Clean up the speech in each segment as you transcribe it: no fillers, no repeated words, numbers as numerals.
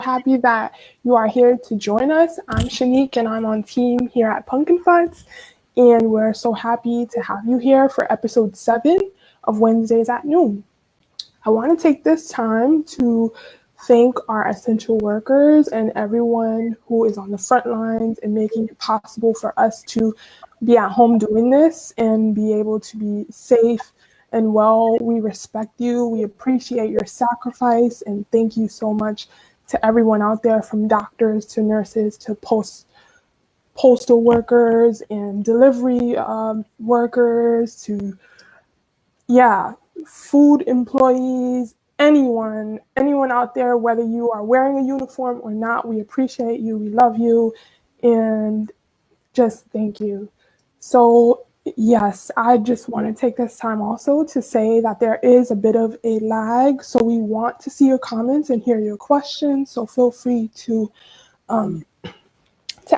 happy that you are here to join us. I'm Shanique and I'm on team here at Pumpkin Fudds, and we're so happy to have you here for episode 7 of Wednesdays at Noon. I want to take this time to thank our essential workers and everyone who is on the front lines and making it possible for us to be at home doing this and be able to be safe and well. We respect you. We appreciate your sacrifice, and thank you so much to everyone out there, from doctors to nurses to postal workers and delivery workers to food employees, anyone out there, whether you are wearing a uniform or not. We appreciate you, we love you, and just thank you. So yes, I just want to take this time also to say that there is a bit of a lag, so we want to see your comments and hear your questions, so feel free to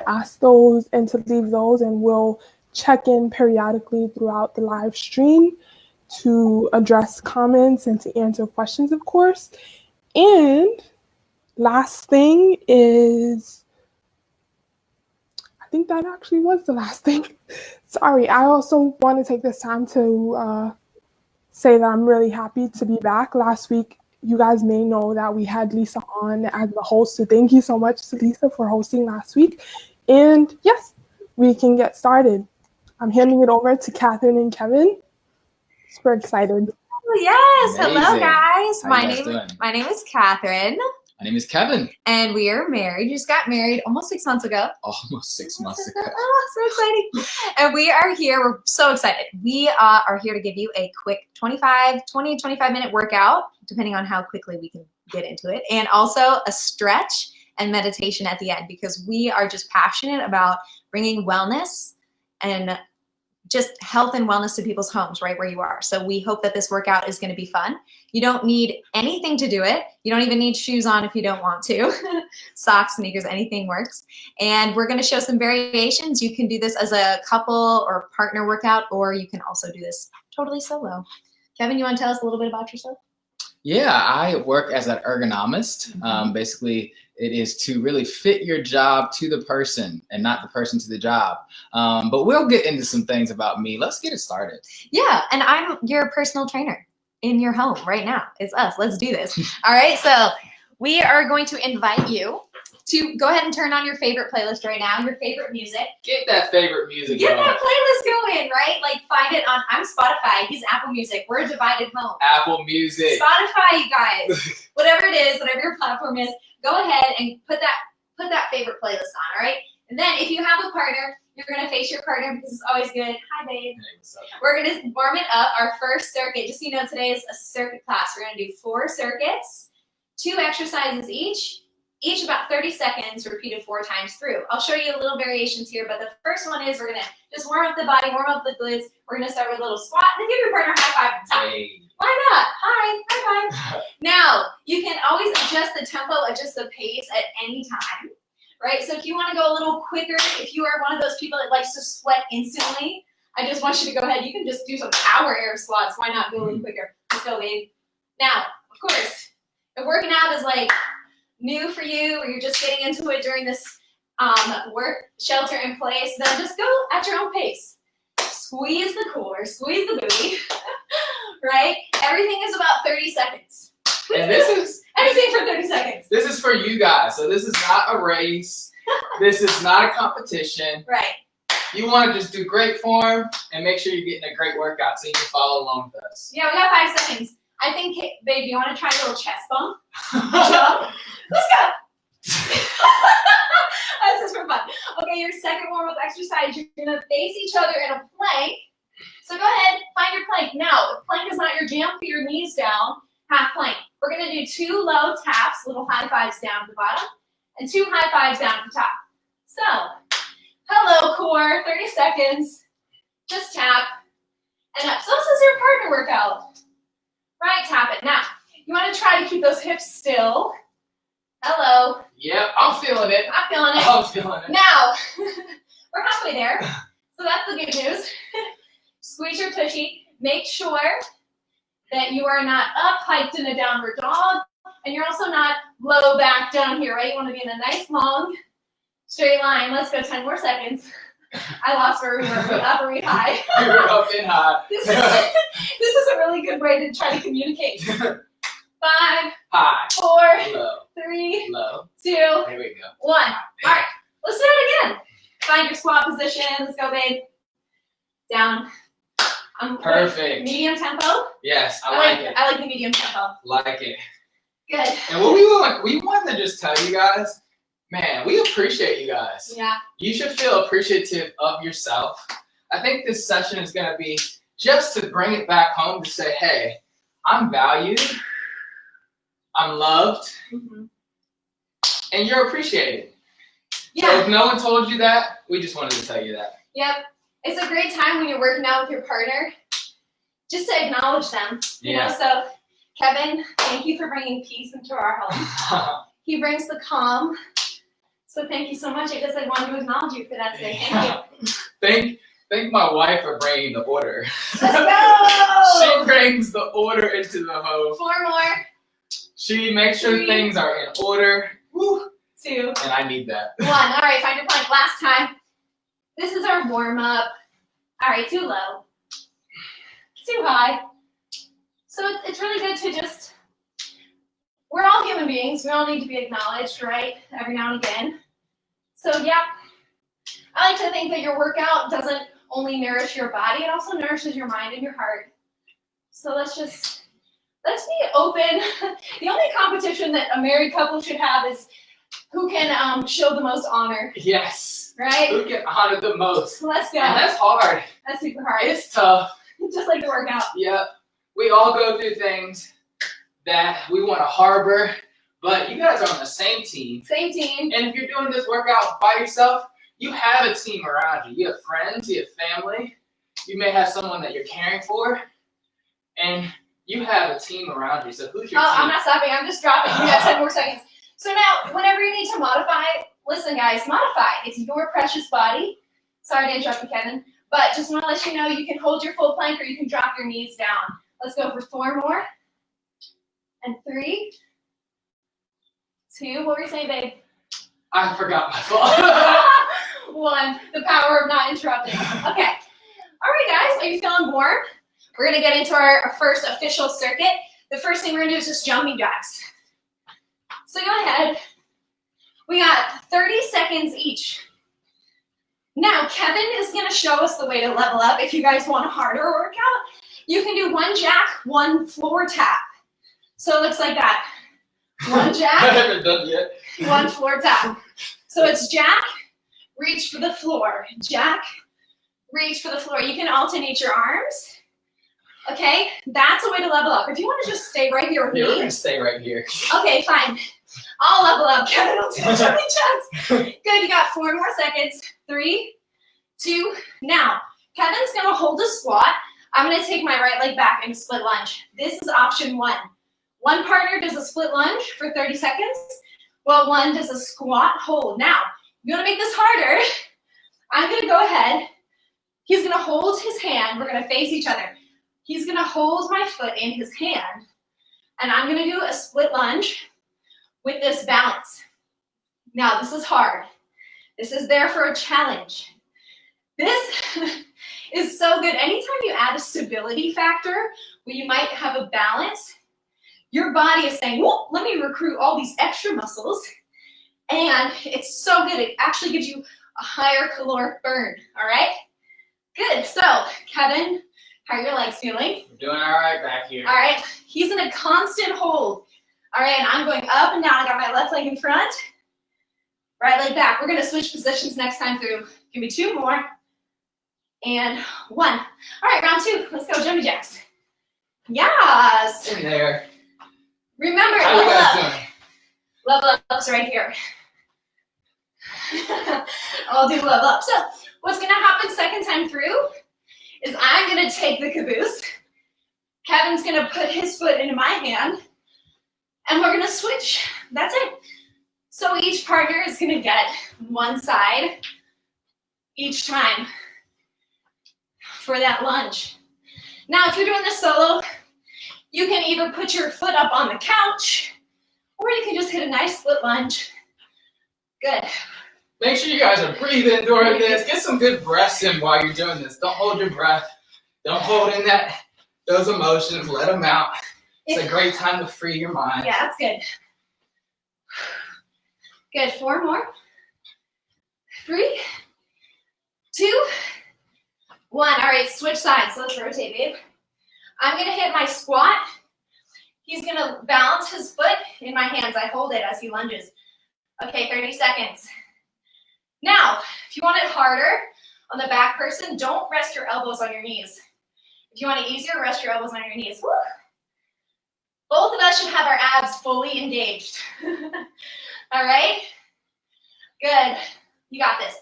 ask those and to leave those, and we'll check in periodically throughout the live stream to address comments and to answer questions, of course. And last thing is, I think that actually was the last thing. Sorry, I also want to take this time to say that I'm really happy to be back. Last week, you guys may know that we had Lisa on as the host, so thank you so much to Lisa for hosting last week. And yes, we can get started. I'm handing it over to Kathryn and Kevin. Super excited. Oh, yes. Amazing. Hello, guys. How My you guys doing? name is Kathryn. My name is Kevin. And we are married. Just got married almost 6 months ago. Almost 6 months ago. Oh, so exciting. And we are here. We're so excited. We are here to give you a quick 20 to 25 minute workout, depending on how quickly we can get into it. And also a stretch and meditation at the end, because we are just passionate about bringing wellness and just health and wellness to people's homes right where you are. So we hope that this workout is going to be fun. You don't need anything to do it. You don't even need shoes on if you don't want to. Socks, sneakers, anything works. And we're going to show some variations. You can do this as a couple or partner workout, or you can also do this totally solo. Kevin, you want to tell us a little bit about yourself? Yeah, I work as an ergonomist. Basically, it is to really fit your job to the person and not the person to the job. But we'll get into some things about me. Let's get it started. Yeah, and I'm your personal trainer in your home right now. It's us. Let's do this. All right, so we are going to invite you to go ahead and turn on your favorite playlist right now, your favorite music. Get that favorite music Get going. that playlist going, right? Like, find it on, I'm Spotify, he's Apple Music. We're a divided home. Apple Music. Spotify, you guys. Whatever it is, whatever your platform is, go ahead and put that favorite playlist on, all right? And then if you have a partner, you're going to face your partner because it's always good. Hi, babe. We're going to warm it up. Our first circuit, just so you know, today is a circuit class. We're going to do 4 circuits, 2 exercises each about 30 seconds, repeated 4 times through. I'll show you a little variations here, but the first one is we're going to just warm up the body, warm up the glutes. We're going to start with a little squat, and then give your partner a high five at the top. Hey. Why not? High five. Now, you can always adjust the tempo, adjust the pace at any time, right? So if you want to go a little quicker, if you are one of those people that likes to sweat instantly, I just want you to go ahead. You can just do some power air squats. Why not go a little quicker? Let's go, babe. Now, of course, if working out is like new for you, or you're just getting into it during this work shelter in place, then just go at your own pace. Squeeze the core, squeeze the booty, right? Everything is about 30 seconds. And this is everything for 30 seconds. This is for you guys. So this is not a race. This is not a competition. Right. You want to just do great form and make sure you're getting a great workout so you can follow along with us. Yeah, we got 5 seconds. I think, babe, you want to try a little chest bump? Let's go. This is for fun. Okay, your second warm-up exercise, you're going to face each other in a plank. So go ahead, find your plank. Now, if plank is not your jam, put your knees down, half plank. We're going to do 2 low taps, little high fives down at the bottom, and 2 high fives down at the top. So, hello, core, 30 seconds. Just tap and up. So this is your partner workout. Right, tap it. Now, you want to try to keep those hips still. Hello. Yep, I'm feeling it. I'm feeling it. I'm feeling it. Now, we're halfway there. So that's the good news. Squeeze your tushy. Make sure that you are not up, hiked in a downward dog. And you're also not low back down here, right? You want to be in a nice long straight line. Let's go 10 more seconds. I lost where we were. We up or we high. We were up and high. This is a really good way to try to communicate. 5, High. 4, Low. 3, Low. 2, There we go. 1. All right, let's do it again. Find your squat position. Let's go, babe. Down. Perfect. Medium tempo. Yes, I like it. I like the medium tempo. Like it. Good. And what we want to just tell you guys, man, we appreciate you guys. Yeah. You should feel appreciative of yourself. I think this session is going to be just to bring it back home to say, hey, I'm valued, I'm loved, and you're appreciated. Yeah. So if no one told you that, we just wanted to tell you that. Yep. It's a great time when you're working out with your partner just to acknowledge them. You know, so Kevin, thank you for bringing peace into our home. He brings the calm. So thank you so much. I just wanted to acknowledge you for that today. Thank you. Thank my wife for bringing the order. Let's go! She brings the order into the home. 4 more. She makes sure 3, things are in order. Woo. 2. And I need that. 1. All right, find your plank. Last time. This is our warm-up. All right, too low. Too high. So it's really good to just, we're all human beings. We all need to be acknowledged, right? Every now and again. So yeah, I like to think that your workout doesn't only nourish your body, it also nourishes your mind and your heart. So let's be open. The only competition that a married couple should have is who can show the most honor. Yes. Right? Who can honor the most? Let's go. And that's hard. That's super hard. It's tough. Just like the workout. Yep. We all go through things that we want to harbor, but you guys are on the same team. Same team. And if you're doing this workout by yourself, you have a team around you. You have friends, you have family. You may have someone that you're caring for, and you have a team around you. So who's your team? I'm not stopping. I'm just dropping. You got 10 more seconds. So now, whenever you need to modify, listen, guys, modify. It's your precious body. Sorry to interrupt you, Kevin. But just want to let you know you can hold your full plank or you can drop your knees down. Let's go for 4 more. And 3, 2. What were you saying, babe? I forgot my fault. 1. The power of not interrupting. Okay. All right, guys. Are you feeling warm? We're going to get into our first official circuit. The first thing we're going to do is just jumping jacks. So go ahead. We got 30 seconds each. Now, Kevin is going to show us the way to level up. If you guys want a harder workout, you can do 1 jack, 1 floor tap. So it looks like that. 1 jack, I haven't done yet. 1 floor tap. So it's jack, reach for the floor. Jack, reach for the floor. You can alternate your arms. Okay, that's a way to level up. If you want to just stay right here with me. We're going to stay right here. Okay, fine. I'll level up. Kevin will do jumping jacks. Good, you got 4 more seconds. 3, 2, now. Kevin's going to hold a squat. I'm going to take my right leg back in a split lunge. This is option 1. One partner does a split lunge for 30 seconds, while one does a squat hold. Now, you want to make this harder. I'm going to go ahead. He's going to hold his hand. We're going to face each other. He's going to hold my foot in his hand, and I'm going to do a split lunge with this balance. Now, this is hard. This is there for a challenge. This is so good. Anytime you add a stability factor where you might have a balance, your body is saying, well, let me recruit all these extra muscles. And it's so good. It actually gives you a higher caloric burn. All right? Good. So, Kevin, how are your legs feeling? I'm doing all right back here. All right. He's in a constant hold. All right, and I'm going up and down. I got my left leg in front, right leg back. We're going to switch positions next time through. Give me 2 more. And 1. All right, round 2. Let's go, jumping jacks. Yes. In there. Remember, How you level guys up. doing? Level up's right here. I'll do level up. So what's going to happen second time through is I'm going to take the caboose. Kevin's going to put his foot into my hand. And we're going to switch. That's it. So each partner is going to get one side each time for that lunge. Now, if you're doing this solo, you can either put your foot up on the couch, Or you can just hit a nice split lunge. Good. Make sure you guys are breathing during this. Get some good breaths in while you're doing this. Don't hold your breath. Don't hold in those emotions. Let them out. It's a great time to free your mind. Yeah, that's good. Good. 4 more. 3, 2, 1. All right, switch sides. So let's rotate, babe. I'm going to hit my squat. He's going to balance his foot in my hands. I hold it as he lunges. Okay, 30 seconds. Now, if you want it harder on the back person, don't rest your elbows on your knees. If you want it easier, rest your elbows on your knees. Woo. Both of us should have our abs fully engaged. All right? Good. You got this.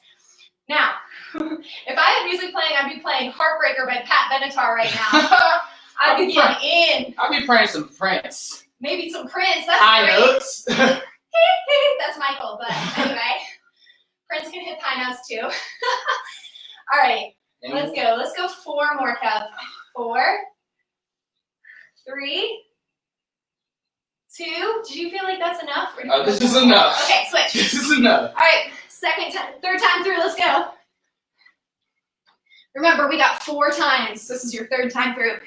Now, if I had music playing, I'd be playing Heartbreaker by Pat Benatar right now. I'd be getting in. I'd be playing some Prince. Maybe some Prince. That's high great. notes. That's Michael, but anyway. Prince can hit high notes too. All right, let's go. Let's go 4 more, Kev. 4, 3, 2. Did you feel like that's enough? Oh, this is enough. Okay, switch. This is enough. All right, third time through. Let's go. Remember, we got 4 times. This is your 3rd time through.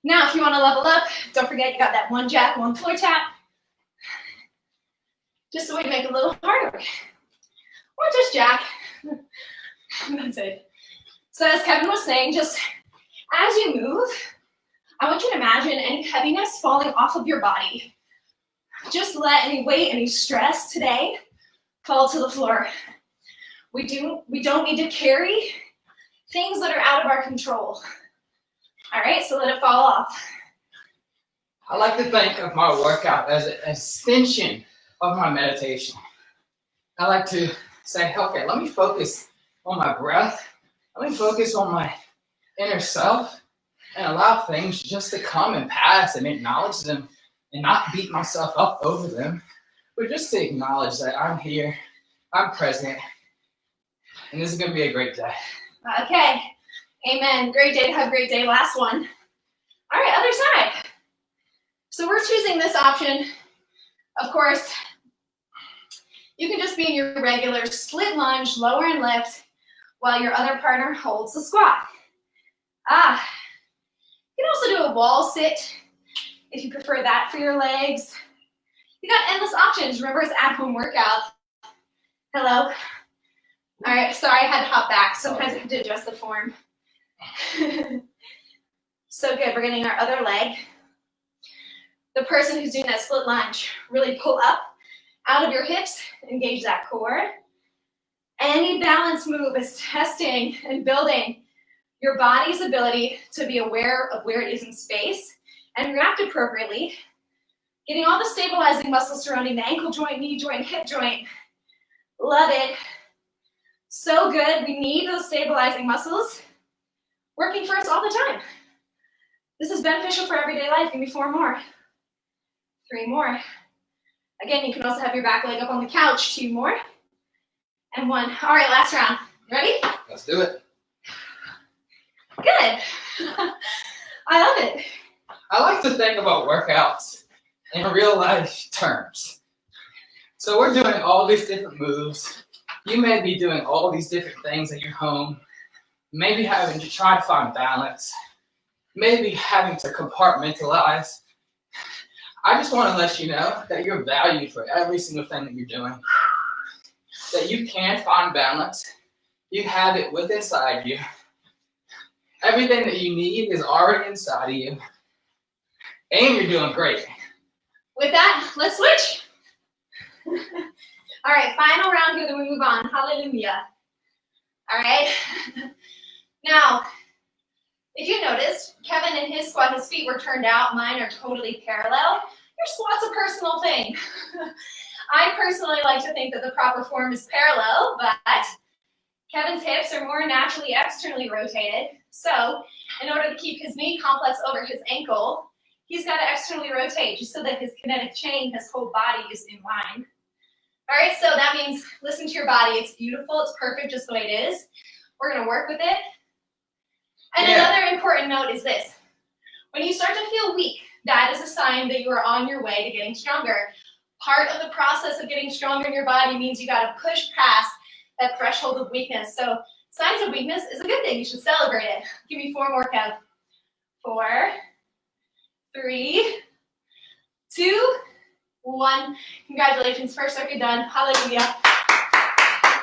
Now, if you want to level up, don't forget you got that 1 jack, 1 floor tap. Just so we make it a little harder. Or just jack. That's it. So as Kevin was saying, just as you move, I want you to imagine any heaviness falling off of your body. Just let any weight, any stress today fall to the floor. We don't need to carry things that are out of our control. All right, so let it fall off. I like to think of my workout as an extension of my meditation. I like to say, okay, let me focus on my breath. Let me focus on my inner self and allow things just to come and pass and acknowledge them and not beat myself up over them, but just to acknowledge that I'm here, I'm present, and this is going to be a great day. Okay, amen. Great day to have a great day. Last one. All right, other side. So we're choosing this option. Of course, you can just be in your regular split lunge, lower and lift, while your other partner holds the squat. You can also do a wall sit if you prefer that for your legs. You got endless options. Remember, it's at-home workout. Hello. All right, sorry, I had to hop back. Sometimes I have to adjust the form. So good, we're getting our other leg. The person who's doing that split lunge, really pull up out of your hips, engage that core. Any balance move is testing and building your body's ability to be aware of where it is in space and react appropriately, getting all the stabilizing muscles surrounding the ankle joint, knee joint, hip joint. Love it. So good. We need those stabilizing muscles working for us all the time. This is beneficial for everyday life. Give me 4 more. 3 more. Again, you can also have your back leg up on the couch. 2 more. And 1. All right, last round. Ready? Let's do it. Good. I love it. I like to think about workouts in real life terms. So we're doing all these different moves. You may be doing all these different things at your home. Maybe having to try to find balance. Maybe having to compartmentalize. I just want to let you know that you're valued for every single thing that you're doing. That you can find balance. You have it within inside you. Everything that you need is already inside of you. And you're doing great. With that, let's switch. All right, final round here, then we move on. Hallelujah. All right. Now, if you noticed, Kevin in his squat, his feet were turned out. Mine are totally parallel. Your squat's a personal thing. I personally like to think that the proper form is parallel, but Kevin's hips are more naturally externally rotated. So in order to keep his knee complex over his ankle, he's got to externally rotate just so that his kinetic chain, his whole body is in line. All right, so that means listen to your body. It's beautiful. It's perfect just the way it is. We're going to work with it. And another important note is this. When you start to feel weak, that is a sign that you are on your way to getting stronger. Part of the process of getting stronger in your body means you got to push past that threshold of weakness. So signs of weakness is a good thing. You should celebrate it. Give me 4 more, Kev. 4, 3, 2, 1. Congratulations, first circuit done. Hallelujah.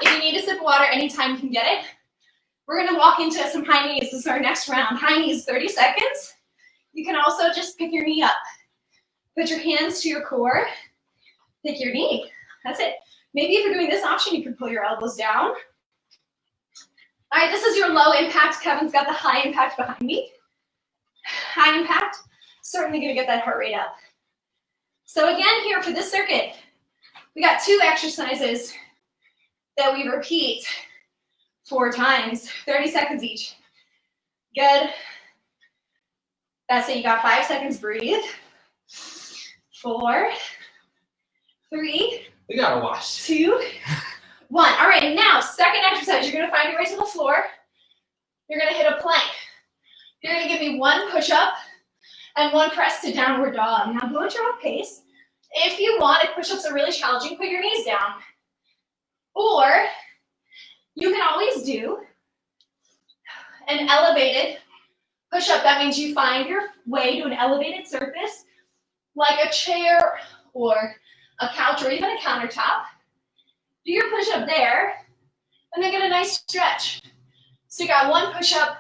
If you need a sip of water anytime, you can get it. We're gonna walk into some high knees. This is our next round. High knees, 30 seconds. You can also just pick your knee up. Put your hands to your core. Pick your knee. That's it. Maybe if you're doing this option, you can pull your elbows down. All right, this is your low impact. Kevin's got the high impact behind me. High impact, certainly gonna get that heart rate up. So again, here for this circuit, we got 2 exercises that we repeat 4 times, 30 seconds each. Good. That's it, you got 5 seconds, breathe. 4, 3, We gotta wash. 2, 1. All right, now, second exercise, you're gonna find your way to the floor. You're gonna hit a plank. You're gonna give me 1 push-up and 1 press to downward dog. Now go at your own pace. If you want, if push-ups are really challenging, put your knees down. Or you can always do an elevated push-up. That means you find your way to an elevated surface, like a chair or a couch or even a countertop. Do your push-up there, and then get a nice stretch. So you got 1 push-up,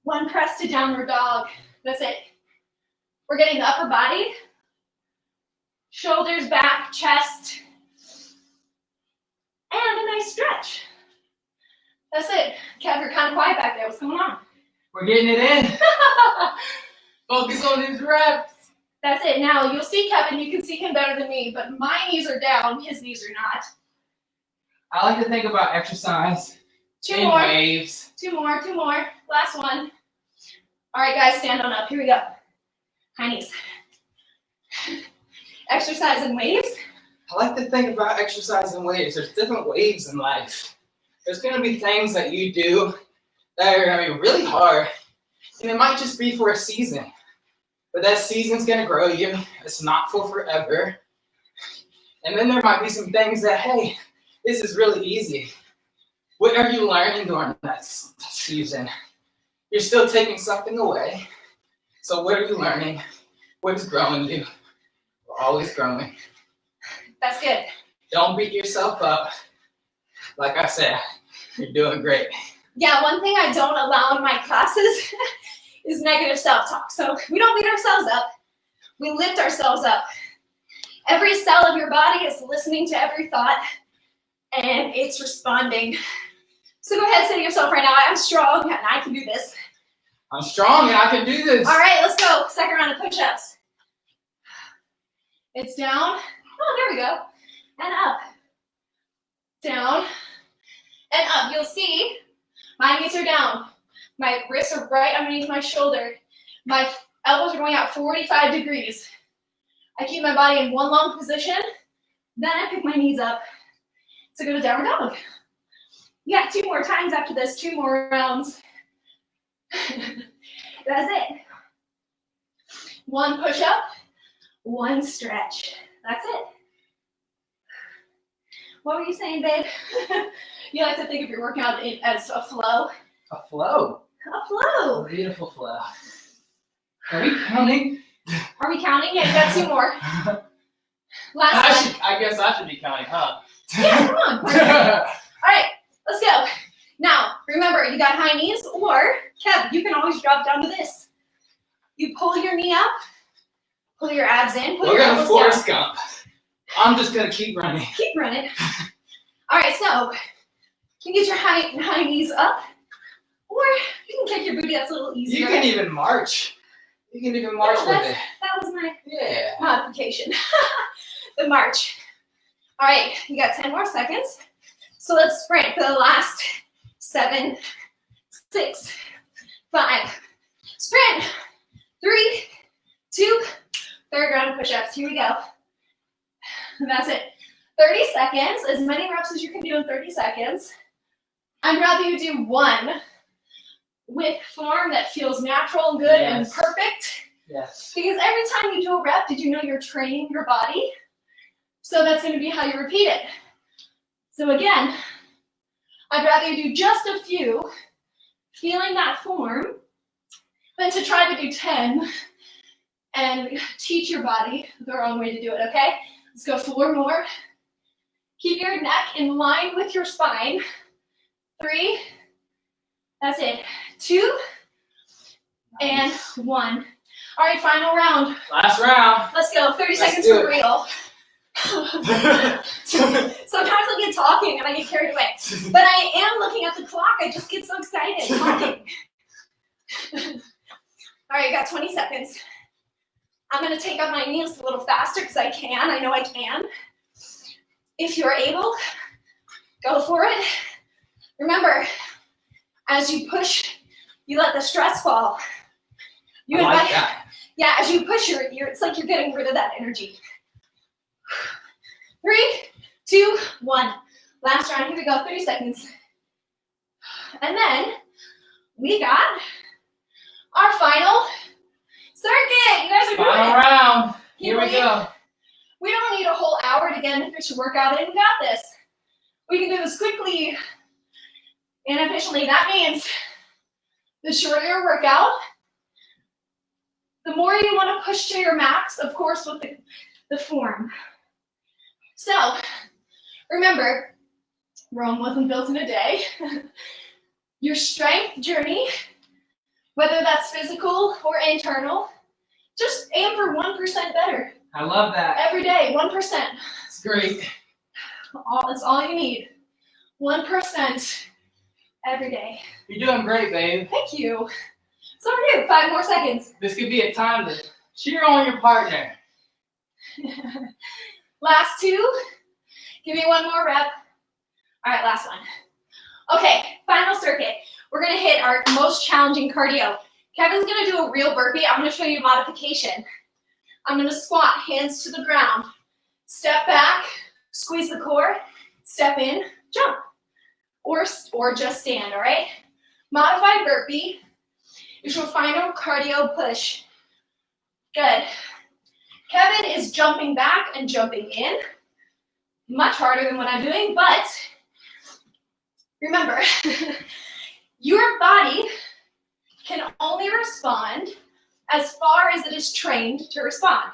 1 press to downward dog. That's it. We're getting the upper body, shoulders back, chest, and a nice stretch. That's it. Kev, you're kind of quiet back there. What's going on? We're getting it in. Focus on these reps. That's it. Now, you'll see Kevin. You can see him better than me, but my knees are down. His knees are not. I like to think about exercise 2 in more. waves. 2 more. 2 more. Last one. All right, guys, stand on up. Here we go. High knees. Exercise in waves. I like to think about exercise in waves. There's different waves in life. There's gonna be things that you do that are gonna be really hard. And it might just be for a season. But that season's gonna grow you. It's not for forever. And then there might be some things that, hey, this is really easy. What are you learning during that season? You're still taking something away. So what are you learning? What is growing you? We're always growing. That's good. Don't beat yourself up. Like I said, you're doing great. Yeah, one thing I don't allow in my classes is negative self-talk. So we don't beat ourselves up. We lift ourselves up. Every cell of your body is listening to every thought, and it's responding. So go ahead, say to yourself right now, I'm strong, and I can do this. I'm strong and I can do this. All right, let's go. Second round of push-ups. It's down. Oh, there we go. And up. Down. And up. You'll see my knees are down. My wrists are right underneath my shoulder. My elbows are going out 45 degrees. I keep my body in one long position. Then I pick my knees up to go to downward dog. Yeah, 2 more times after this. 2 more rounds. That's it. 1 push-up, 1 stretch. That's it. What were you saying, babe? You like to think of your workout as a flow? A flow. A flow. A beautiful flow. Are we counting? Are we counting? Yeah, you got 2 more. Last one. I guess I should be counting, huh? Yeah, come on. All right, let's go. Now, remember, you got high knees, or, Kev, you can always drop down to this. You pull your knee up, pull your abs in, pull We're your gonna elbows Forrest down. Gump. I'm just gonna keep running. Keep running. All right, so you can get your high knees up, or you can kick your booty. That's a little easier. You can even march. You can even march with it. That was my Yeah. modification. The march. All right, you got 10 more seconds. So let's sprint for the last 7, 6, 5. Sprint. 3, 2, third round of push-ups. Here we go. And that's it. 30 seconds, as many reps as you can do in 30 seconds. I'd rather you do 1 with form that feels natural and good and Yes. perfect Yes. Because every time you do a rep, did you know you're training your body? So that's going to be how you repeat it. So again, I'd rather you do just a few, feeling that form, than to try to do 10 and teach your body the wrong way to do it, okay? Let's go 4 more. Keep your neck in line with your spine. 3. That's it. 2. And 1. All right, final round. Last round. Let's go. 30 seconds for real. Sometimes I get talking and I get carried away. But I am looking at the clock. I just get so excited talking. All right, you got 20 seconds. I'm going to take up my knees a little faster because I can. I know I can. If you're able, go for it. Remember, as you push, you let the stress fall. You invite, that. Yeah, as you push, it's like you're getting rid of that energy. 3, 2, 1. Last round. Here we go. 30 seconds. And then we got our final circuit. You guys are doing it. Final round. Here we go. We don't need a whole hour to get an efficient workout in. We got this. We can do this quickly and efficiently. That means the shorter your workout, the more you want to push to your max, of course, with the form. So, remember, Rome wasn't built in a day. Your strength journey, whether that's physical or internal, just aim for 1% better. I love that. Every day, 1%. It's great. That's all you need. 1% every day. You're doing great, babe. Thank you. So are you. 5 more seconds. This could be a time to cheer on your partner. Last 2. Give me 1 more rep. All right, last one. Okay, final circuit. We're going to hit our most challenging cardio. Kevin's going to do a real burpee. I'm going to show you a modification. I'm going to squat, hands to the ground. Step back, squeeze the core, step in, jump. Or just stand, all right? Modified burpee is your final cardio push. Good. Kevin is jumping back and jumping in. Much harder than what I'm doing, but remember, your body can only respond as far as it is trained to respond.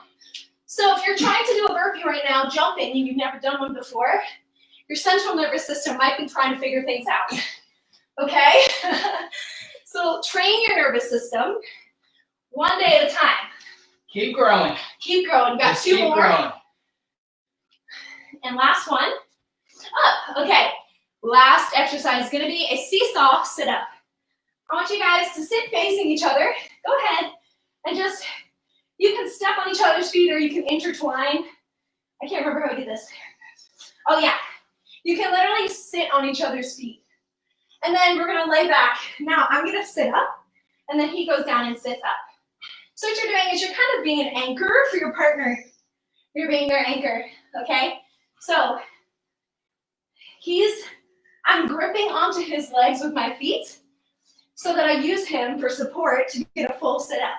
So if you're trying to do a burpee right now, jumping, and you've never done one before, your central nervous system might be trying to figure things out, okay? So train your nervous system 1 day at a time. Keep growing. Keep growing. Got Just 2 keep more. Growing. And last one, up. Okay, last exercise is gonna be a seesaw sit-up. I want you guys to sit facing each other. Go ahead and just, you can step on each other's feet or you can intertwine. I can't remember how we did this. Oh yeah, you can literally sit on each other's feet. And then we're gonna lay back. Now I'm gonna sit up and then he goes down and sits up. So what you're doing is you're kind of being an anchor for your partner. You're being their anchor, okay? So I'm gripping onto his legs with my feet so that I use him for support to get a full sit up.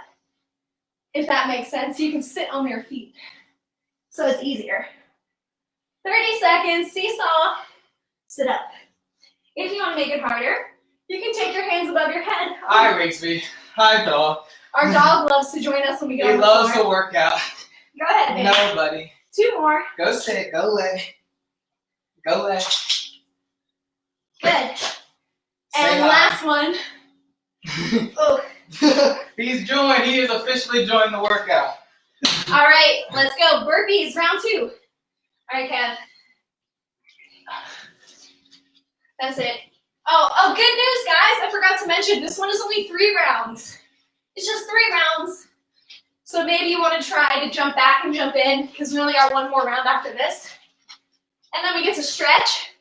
If that makes sense, you can sit on their feet. So it's easier. 30 seconds, seesaw, sit up. If you want to make it harder, you can take your hands above your head. Hi, Rigsby. Hi, dog. Our dog loves to join us when we get on the He loves floor. to work out. Go ahead, baby. No, buddy. 2 more. Go sit. Go lay. Go lay. Good. Say And hi. last one. Oh. He's joined. He has officially joined the workout. All right, let's go. Burpees, round 2. All right, Kev. That's it. Oh, good news, guys. I forgot to mention, this one is only 3 rounds. It's just 3 rounds. So maybe you want to try to jump back and jump in because we only got 1 more round after this. And then we get to stretch.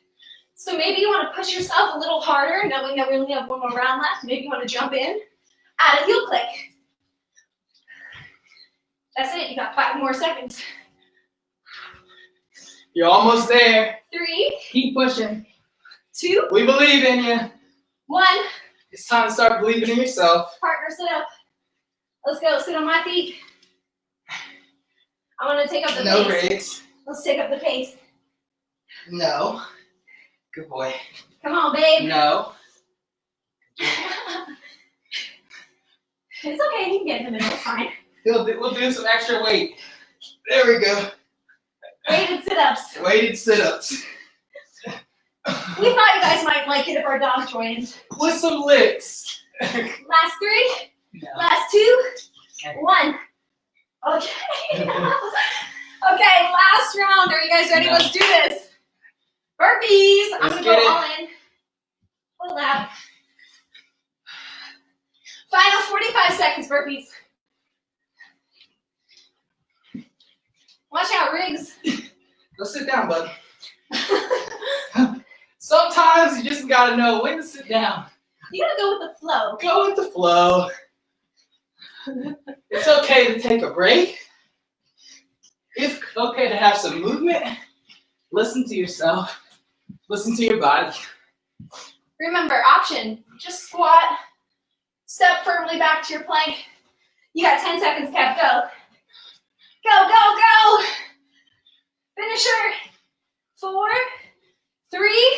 So maybe you want to push yourself a little harder, knowing that we only have 1 more round left. Maybe you want to jump in, add a heel click. That's it. You got 5 more seconds. You're almost there. 3, Keep pushing. 2, We believe in you. 1. It's time to start believing in yourself. Partner sit up. Let's go. Sit on my feet. I want to take up the No pace. rigs. Let's take up the pace. No. Good boy. Come on, babe. No. It's okay. You can get in the middle. It's fine. We'll do some extra weight. There we go. Weighted sit-ups. Weighted sit-ups. We thought you guys might like it if our dog joined. With some licks. Last 3. No. Last 2. 1. Okay. Okay, last round. Are you guys ready? No. Let's do this. Burpees. I'm Let's gonna get go it. all in. Pull out. Final 45 seconds, burpees. Watch out, Riggs. Go sit down, bud. Sometimes you just gotta know when to sit down. You gotta go with the flow. Go with the flow. It's okay to take a break. It's okay to have some movement. Listen to yourself. Listen to your body. Remember, option, just squat, step firmly back to your plank. You got 10 seconds, Kev, go. Go, go, go. Finisher. 4, 3,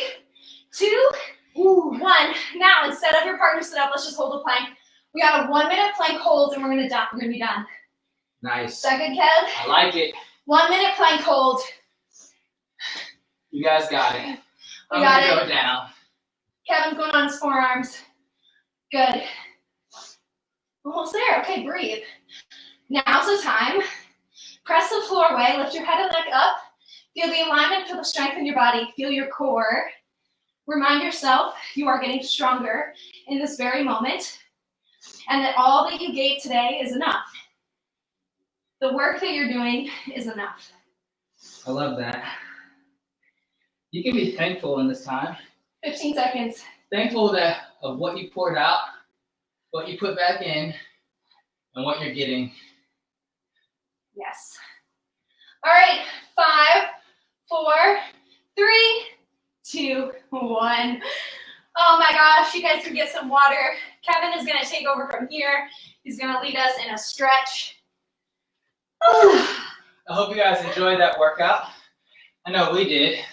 2, 1. Now, instead of your partner sit up, let's just hold a plank. We got a 1-minute plank hold, and we're gonna be done. Nice. Is that good, Kev? I like it. 1-minute plank hold. You guys got it. We I'm got gonna it. go down. Kevin's going on his forearms. Good. Almost there. Okay, breathe. Now's the time. Press the floor away. Lift your head and neck up. Feel the alignment. Feel the strength in your body. Feel your core. Remind yourself you are getting stronger in this very moment, and that all that you gave today is enough. The work that you're doing is enough. I love that. You can be thankful in this time. 15 seconds. Thankful of what you poured out, what you put back in, and what you're getting. Yes. All right. 5, 4, 3, 2, 1. Oh my gosh, you guys can get some water. Kevin is gonna take over from here. He's gonna lead us in a stretch. I hope you guys enjoyed that workout. I know we did.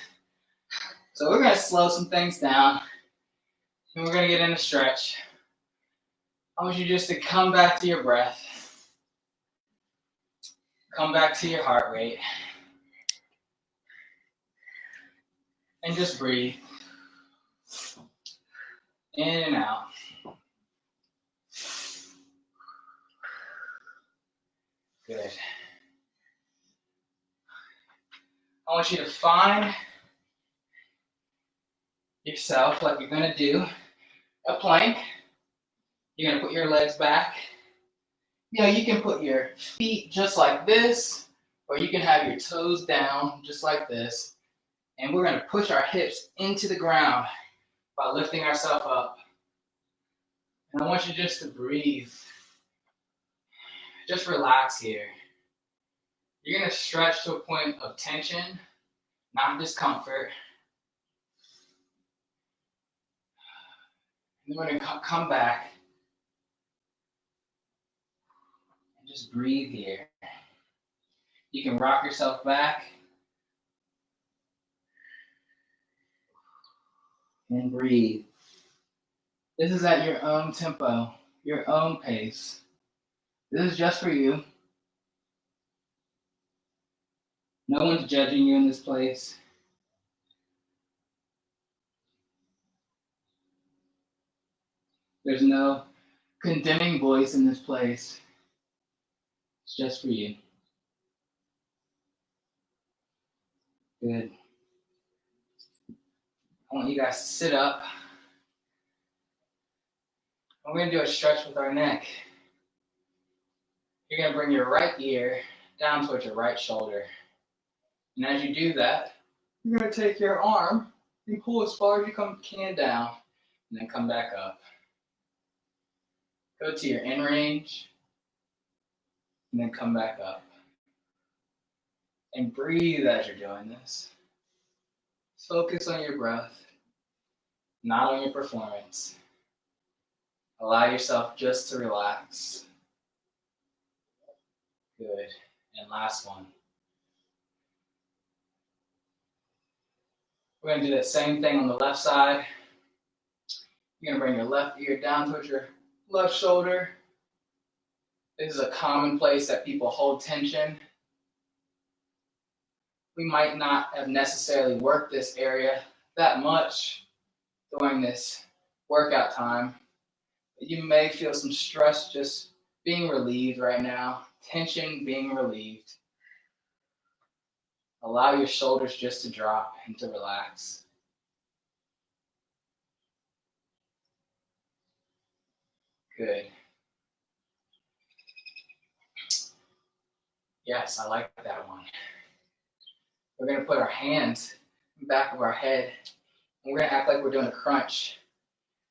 So we're gonna slow some things down, and we're gonna get in a stretch. I want you just to come back to your breath. Come back to your heart rate. And just breathe. In and out. Good. I want you to find yourself like you're gonna do a plank. You're gonna put your legs back. You know, you can put your feet just like this, or you can have your toes down just like this. And we're gonna push our hips into the ground by lifting ourselves up. And I want you just to breathe. Just relax here. You're gonna stretch to a point of tension, not discomfort. And then we're gonna come back and just breathe here. You can rock yourself back and breathe. This is at your own tempo, your own pace. This is just for you. No one's judging you in this place. There's no condemning voice in this place. It's just for you. Good. I want you guys to sit up. We're going to do a stretch with our neck. You're going to bring your right ear down towards your right shoulder. And as you do that, you're going to take your arm and pull as far as you can down, and then come back up. Go to your in range, and then come back up. And breathe as you're doing this. Focus on your breath, not on your performance. Allow yourself just to relax. Good. And last one. We're going to do that same thing on the left side. You're going to bring your left ear down towards your left shoulder. This is a common place that people hold tension. We might not have necessarily worked this area that much during this workout time, but you may feel some stress just being relieved right now, tension being relieved. Allow your shoulders just to drop and to relax. Good. Yes, I like that one. We're going to put our hands in the back of our head, and we're going to act like we're doing a crunch.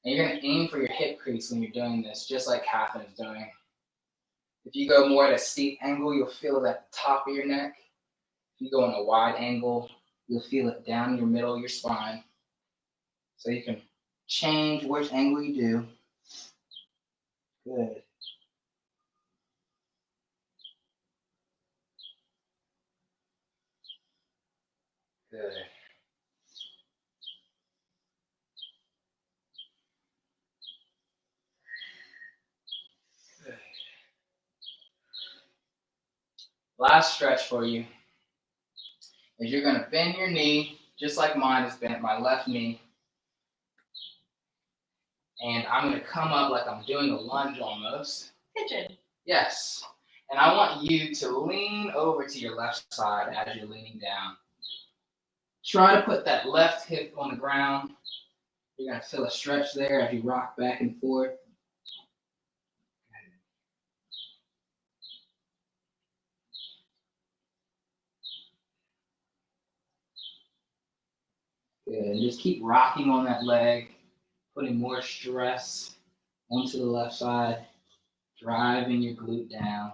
And you're going to aim for your hip crease when you're doing this, just like Kathryn's doing. If you go more at a steep angle, you'll feel it at the top of your neck. If you go in a wide angle, you'll feel it down your middle of your spine. So you can change which angle you do. Good. Good. Good. Last stretch for you is you're going to bend your knee, just like mine is bent, my left knee. And I'm going to come up like I'm doing a lunge almost. Pigeon. Yes. And I want you to lean over to your left side as you're leaning down. Try to put that left hip on the ground. You're going to feel a stretch there as you rock back and forth. Good. And just keep rocking on that leg, putting more stress onto the left side, driving your glute down.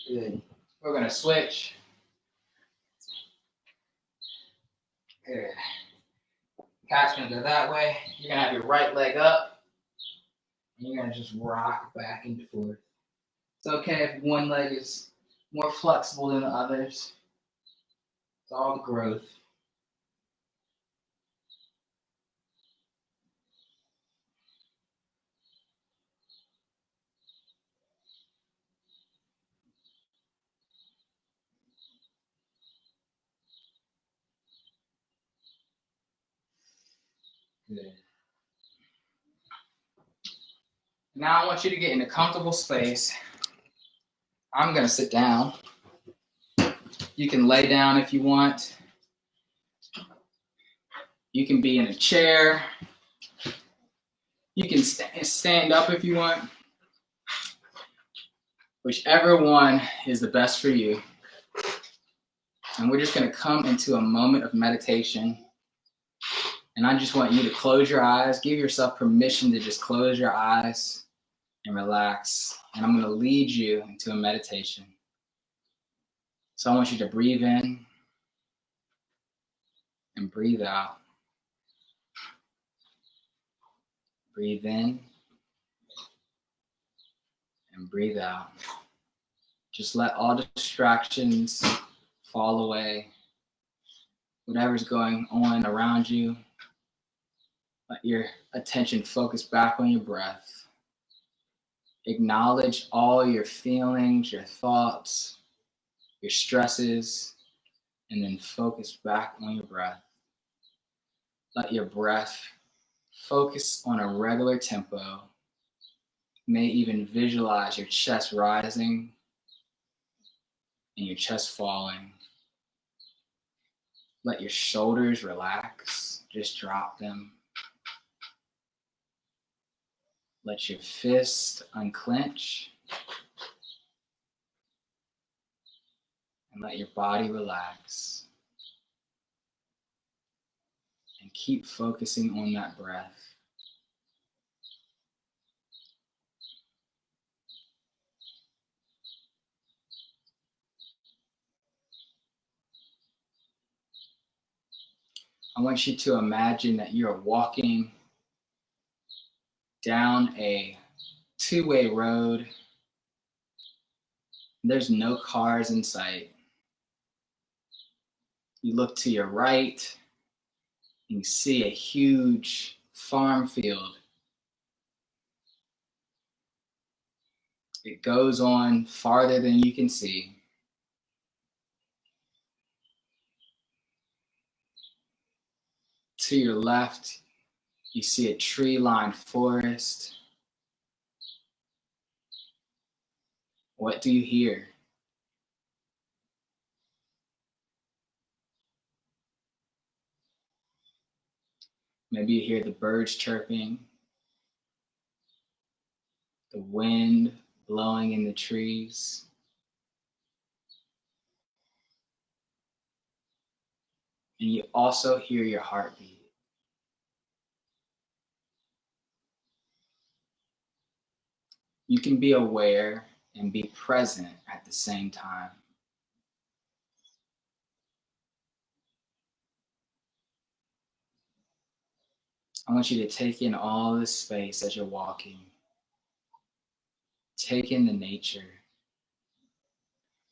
Good. We're going to switch. Good. Cat's going to go that way. You're going to have your right leg up, and you're going to just rock back and forth. It's okay if one leg is more flexible than the others. It's all growth. Good. Now I want you to get in a comfortable space. I'm going to sit down. You can lay down if you want. You can be in a chair. You can stand up if you want. Whichever one is the best for you. And we're just going to come into a moment of meditation. And I just want you to close your eyes. Give yourself permission to just close your eyes and relax. And I'm going to lead you into a meditation. So I want you to breathe in and breathe out. Breathe in and breathe out. Just let all distractions fall away. Whatever's going on around you, let your attention focus back on your breath. Acknowledge all your feelings, your thoughts, your stresses, and then focus back on your breath. Let your breath focus on a regular tempo. You may even visualize your chest rising and your chest falling. Let your shoulders relax, just drop them. Let your fist unclench. And let your body relax. And keep focusing on that breath. I want you to imagine that you're walking down a two-way road There's no cars in sight. You look to your right, and you see a huge farm field. It goes on farther than you can see. To your left, you see a tree-lined forest. What do you hear? Maybe you hear the birds chirping, the wind blowing in the trees. And you also hear your heartbeat. You can be aware and be present at the same time. I want you to take in all this space as you're walking. Take in the nature.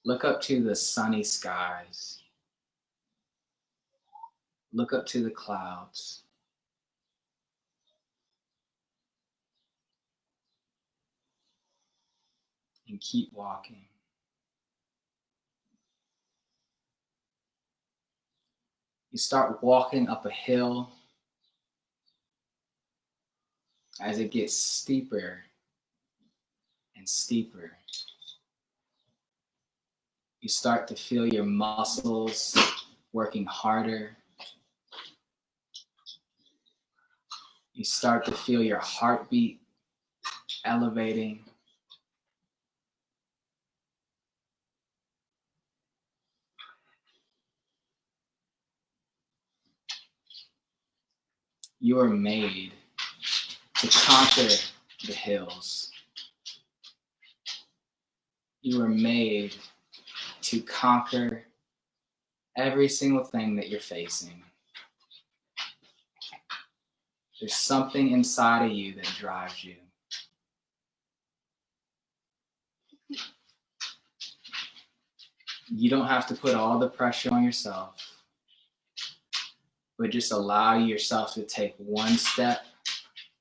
Look up to the sunny skies. Look up to the clouds. And keep walking. You start walking up a hill. As it gets steeper and steeper, you start to feel your muscles working harder. You start to feel your heartbeat elevating. You are made to conquer the hills. You are made to conquer every single thing that you're facing. There's something inside of you that drives you. You don't have to put all the pressure on yourself, but just allow yourself to take one step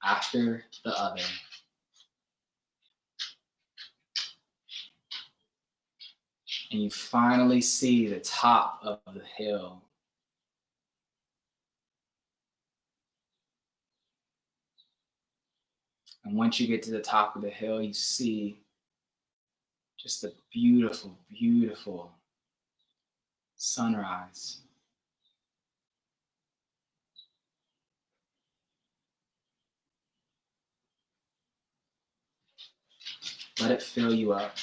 after the other. And you finally see the top of the hill. And once you get to the top of the hill, you see just a beautiful, beautiful sunrise. Let it fill you up.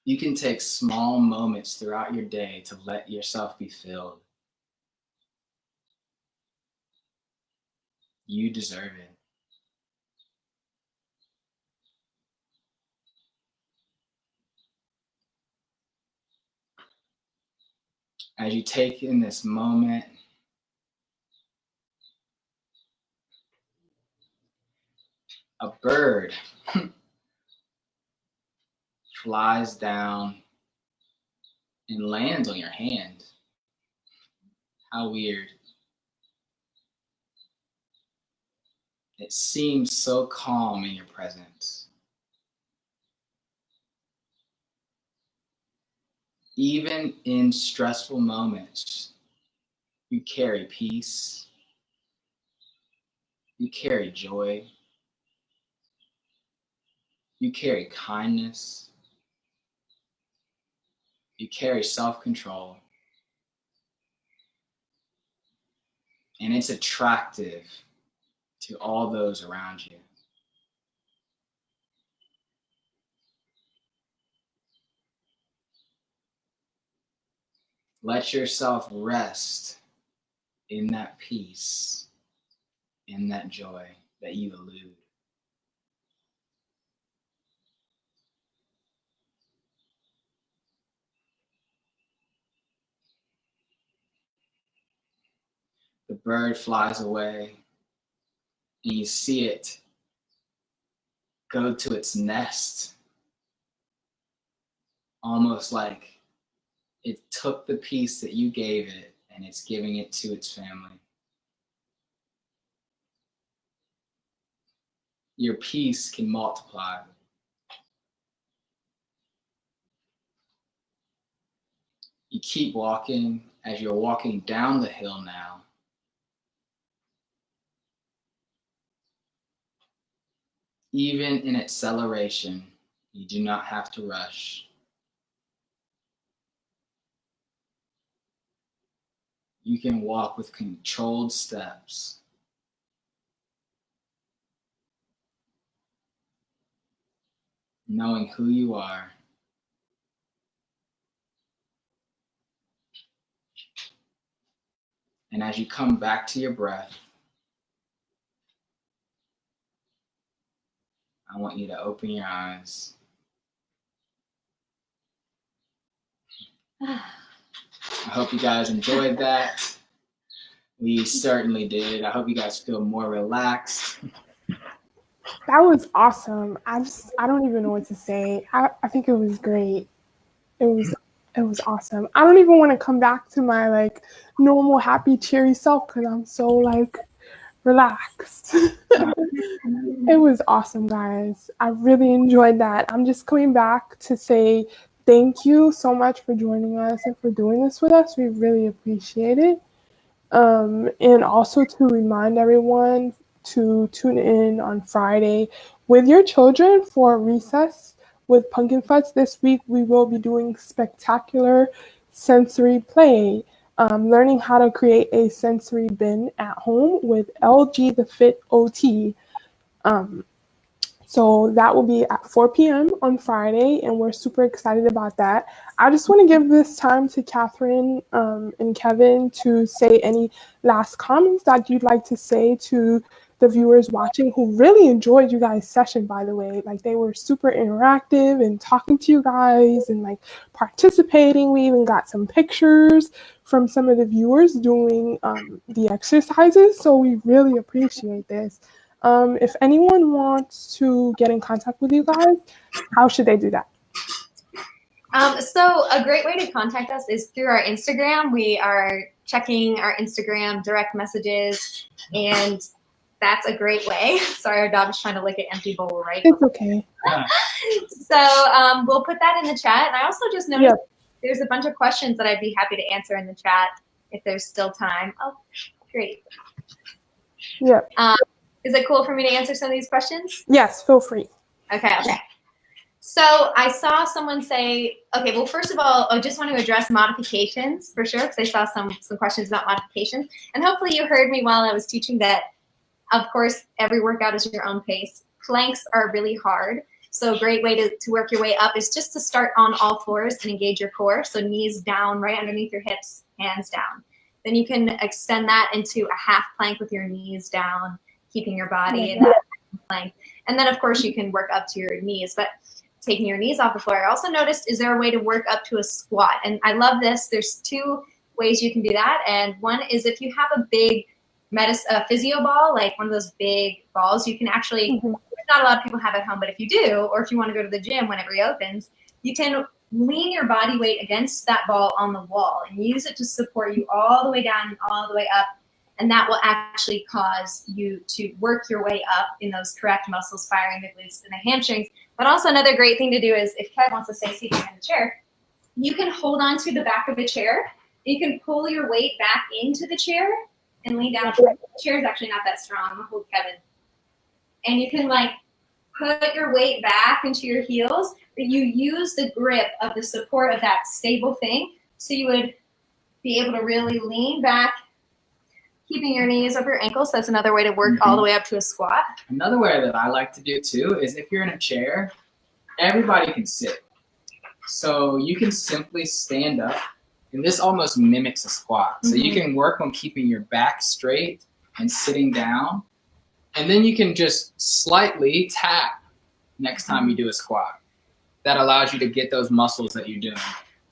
You can take small moments throughout your day to let yourself be filled. You deserve it. As you take in this moment, a bird flies down and lands on your hand. How weird. It seems so calm in your presence. Even in stressful moments, you carry peace. You carry joy. You carry kindness. You carry self-control. And it's attractive to all those around you. Let yourself rest in that peace, in that joy that you elude. The bird flies away, and you see it go to its nest. almost like it took the piece that you gave it and it's giving it to its family. Your peace can multiply. You keep walking. As you're walking down the hill now, even in acceleration, you do not have to rush. You can walk with controlled steps. Knowing who you are. And as you come back to your breath, I want you to open your eyes. I hope you guys enjoyed that. We certainly did. I hope you guys feel more relaxed. That was awesome. I don't even know what to say. I think it was great. It was awesome. I don't even want to come back to my like normal happy cheery self because I'm so like relaxed. It was awesome, guys. I really enjoyed that. I'm just coming back to say thank you so much for joining us and for doing this with us. We really appreciate it. And also to remind everyone to tune in on Friday with your children for recess with Pumpkin Fudge. This week we will be doing spectacular sensory play, learning how to create a sensory bin at home with LG the Fit OT. So that will be at 4 p.m. on Friday, and we're super excited about that. I just want to give this time to Kathryn and Kevin to say any last comments that you'd like to say to the viewers watching who really enjoyed you guys' session, by the way. Like, they were super interactive and talking to you guys and like participating. We even got some pictures from some of the viewers doing the exercises. So we really appreciate this. If anyone wants to get in contact with you guys, how should they do that? So a great way to contact us is through our Instagram. We are checking our Instagram direct messages, and that's a great way. Sorry, our dog is trying to lick an empty bowl, right? It's okay. So we'll put that in the chat. And I also just noticed there's a bunch of questions that I'd be happy to answer in the chat if there's still time. Oh, great. Yeah. Is it cool for me to answer some of these questions? Yes, feel free. Okay. So I saw someone say, okay, well, first of all, I just want to address modifications for sure, because I saw some questions about modifications. And hopefully you heard me while I was teaching that, of course, every workout is your own pace. Planks are really hard. So a great way to work your way up is just to start on all fours and engage your core. So knees down, right underneath your hips, hands down. Then you can extend that into a half plank with your knees down, keeping your body in that plank. And then, of course, you can work up to your knees. But taking your knees off the floor. I also noticed, is there a way to work up to a squat? And I love this. There's two ways you can do that. And one is if you have a big physio ball, like one of those big balls, you can actually, not a lot of people have at home, but if you do, or if you want to go to the gym when it reopens, you can lean your body weight against that ball on the wall and use it to support you all the way down and all the way up. And that will actually cause you to work your way up in those correct muscles, firing the glutes and the hamstrings. But also another great thing to do is, if Kev wants to stay seated in the chair, you can hold on to the back of the chair. You can pull your weight back into the chair and lean down. The chair is actually not that strong. I'm going to hold Kevin. And you can like put your weight back into your heels, but you use the grip of the support of that stable thing. So you would be able to really lean back, keeping your knees over your ankles. That's another way to work all the way up to a squat. Another way that I like to do too is if you're in a chair, everybody can sit. So you can simply stand up, and this almost mimics a squat. So you can work on keeping your back straight and sitting down, and then you can just slightly tap next time you do a squat. That allows you to get those muscles that you're doing.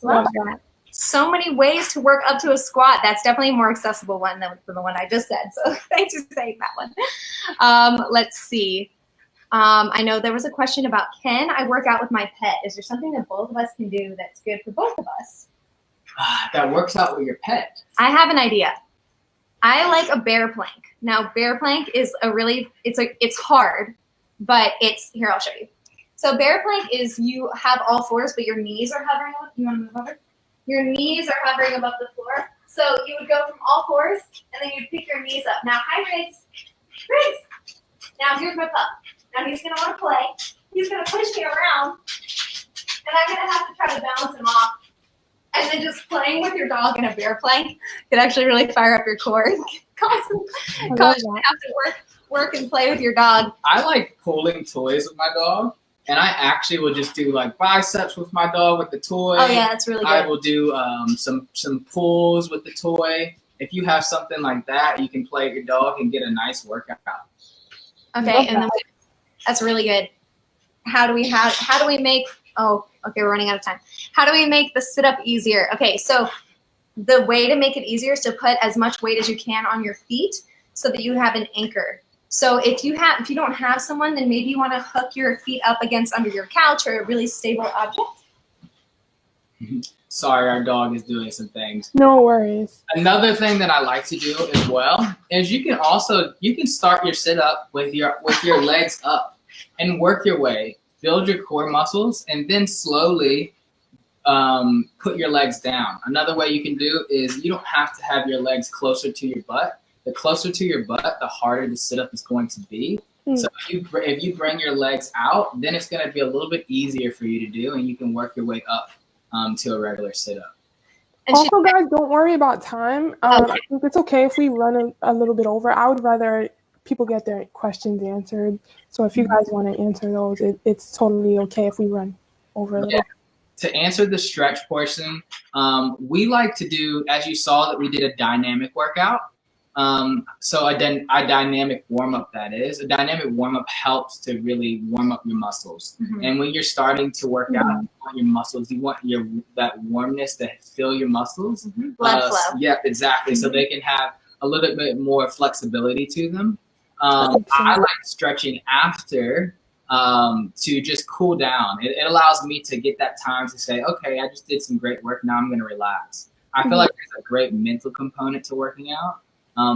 Love that. So many ways to work up to a squat. That's definitely a more accessible one than the one I just said. So thanks for saying that one. Let's see. I know there was a question about, can I work out with my pet? Is there something that both of us can do that's good for both of us? That works out with your pet. I have an idea. I like a bear plank. Now, bear plank is it's hard, but here, I'll show you. So bear plank is you have all fours, but your knees are hovering above. You want to move over? Your knees are hovering above the floor. So you would go from all fours, and then you'd pick your knees up. Now, hi, Grace. Grace. Now, here's my pup. Now, he's going to want to play. He's going to push me around, and I'm going to have to try to balance him off. And then just playing with your dog in a bear plank could actually really fire up your core and constantly have to work and play with your dog. I like pulling toys with my dog. And I actually will just do like biceps with my dog with the toy. Oh yeah, that's really good. I will do some pulls with the toy. If you have something like that, you can play with your dog and get a nice workout. Okay, and then that's really good. How do we make? Oh, okay, we're running out of time. How do we make the sit up easier? Okay, so the way to make it easier is to put as much weight as you can on your feet so that you have an anchor. So if you don't have someone, then maybe you want to hook your feet up against under your couch or a really stable object. Sorry, our dog is doing some things. No worries. Another thing that I like to do as well is you can start your sit up with your legs up and work your way, build your core muscles, and then slowly put your legs down. Another way you can do is you don't have to have your legs closer to your butt. The closer to your butt, the harder the sit-up is going to be. So if you bring your legs out, then it's going to be a little bit easier for you to do, and you can work your way up to a regular sit-up. Also, guys, don't worry about time. I think it's okay if we run a little bit over. I would rather people get their questions answered. So if you guys want to answer those, it's totally okay if we run over a little. Yeah. To answer the stretch portion, we like to do, as you saw, that we did a dynamic workout. So a dynamic warm-up, that is. A dynamic warm-up helps to really warm up your muscles. And when you're starting to work out, you want your muscles, you want that warmness to fill your muscls. Blood flow. Yeah, exactly. So they can have a little bit more flexibility to them. I like stretching after to just cool down. It allows me to get that time to say, okay, I just did some great work. Now I'm going to relax. I feel like there's a great mental component to working out.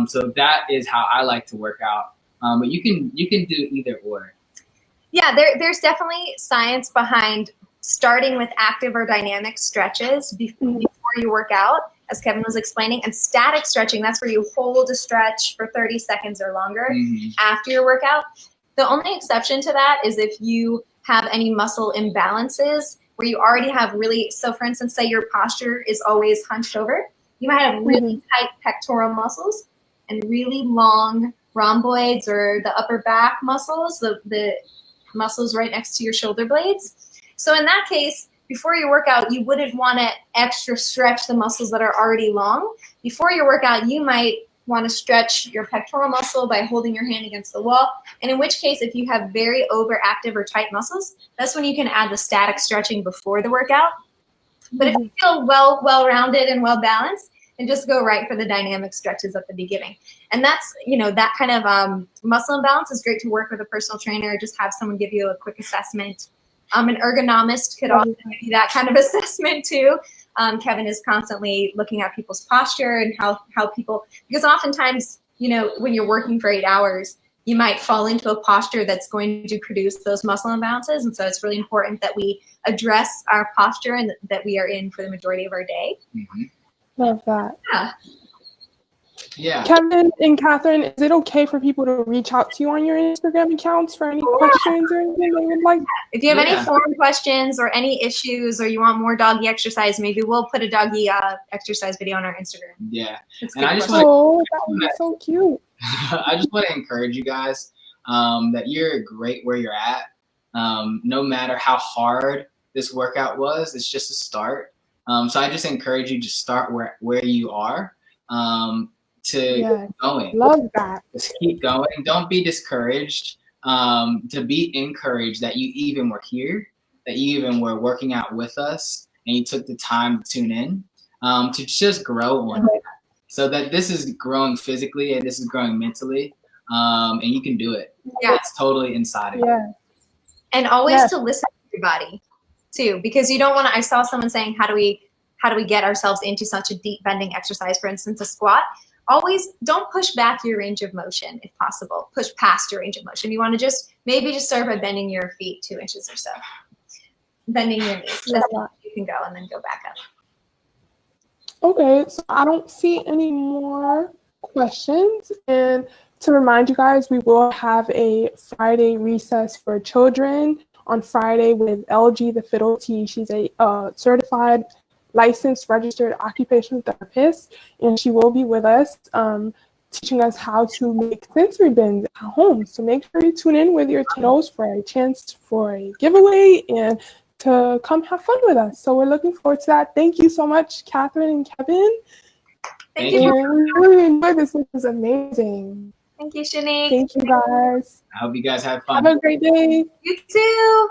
So that is how I like to work out. But you can do either or. Yeah, there's definitely science behind starting with active or dynamic stretches before you work out, as Kevin was explaining, and static stretching, that's where you hold a stretch for 30 seconds or longer after your workout. The only exception to that is if you have any muscle imbalances where you already have so for instance, say your posture is always hunched over, you might have really tight pectoral muscles and really long rhomboids or the upper back muscles, the muscles right next to your shoulder blades. So in that case, before your workout, you wouldn't want to extra stretch the muscles that are already long. Before your workout, you might want to stretch your pectoral muscle by holding your hand against the wall. And in which case, if you have very overactive or tight muscles, that's when you can add the static stretching before the workout. But if you feel well-rounded and well-balanced, and just go right for the dynamic stretches at the beginning. And that's, that kind of muscle imbalance is great to work with a personal trainer or just have someone give you a quick assessment. An ergonomist could also give you that kind of assessment too. Kevin is constantly looking at people's posture and how people, because oftentimes, when you're working for 8 hours, you might fall into a posture that's going to produce those muscle imbalances. And so it's really important that we address our posture and that we are in for the majority of our day. Love that. Yeah. Kevin and Kathryn, is it okay for people to reach out to you on your Instagram accounts for any questions or anything they would like? If you have any forum questions or any issues or you want more doggy exercise, maybe we'll put a doggy exercise video on our Instagram. Yeah. And I just that would be so cute. I just want to encourage you guys that you're great where you're at. No matter how hard this workout was, it's just a start. So I just encourage you to start where you are, to keep going. Love that. Just keep going. Don't be discouraged. To be encouraged that you even were here, that you even were working out with us, and you took the time to tune in, to just grow on that. So that this is growing physically and this is growing mentally. and you can do it. Yeah. It's totally inside of you. Yeah. And always Yes. to listen to your body too, because you don't want to, I saw someone saying, how do we get ourselves into such a deep bending exercise, for instance, a squat? Always don't push back your range of motion if possible. Push past your range of motion. You want to maybe start by bending your feet 2 inches or so. Bending your knees as far as you can go, and then go back up. Okay, so I don't see any more questions. And to remind you guys, we will have a Friday recess for children on Friday with LG the Fiddle T. She's a certified, licensed, registered occupational therapist, and she will be with us teaching us how to make sensory bins at home. So make sure you tune in with your kiddos for a chance for a giveaway and to come have fun with us. So we're looking forward to that. Thank you so much, Kathryn and Kevin. Thank you. We really enjoyed this. This was amazing. Thank you, Shanique. Thank you, guys. I hope you guys have fun. Have a great day. You too.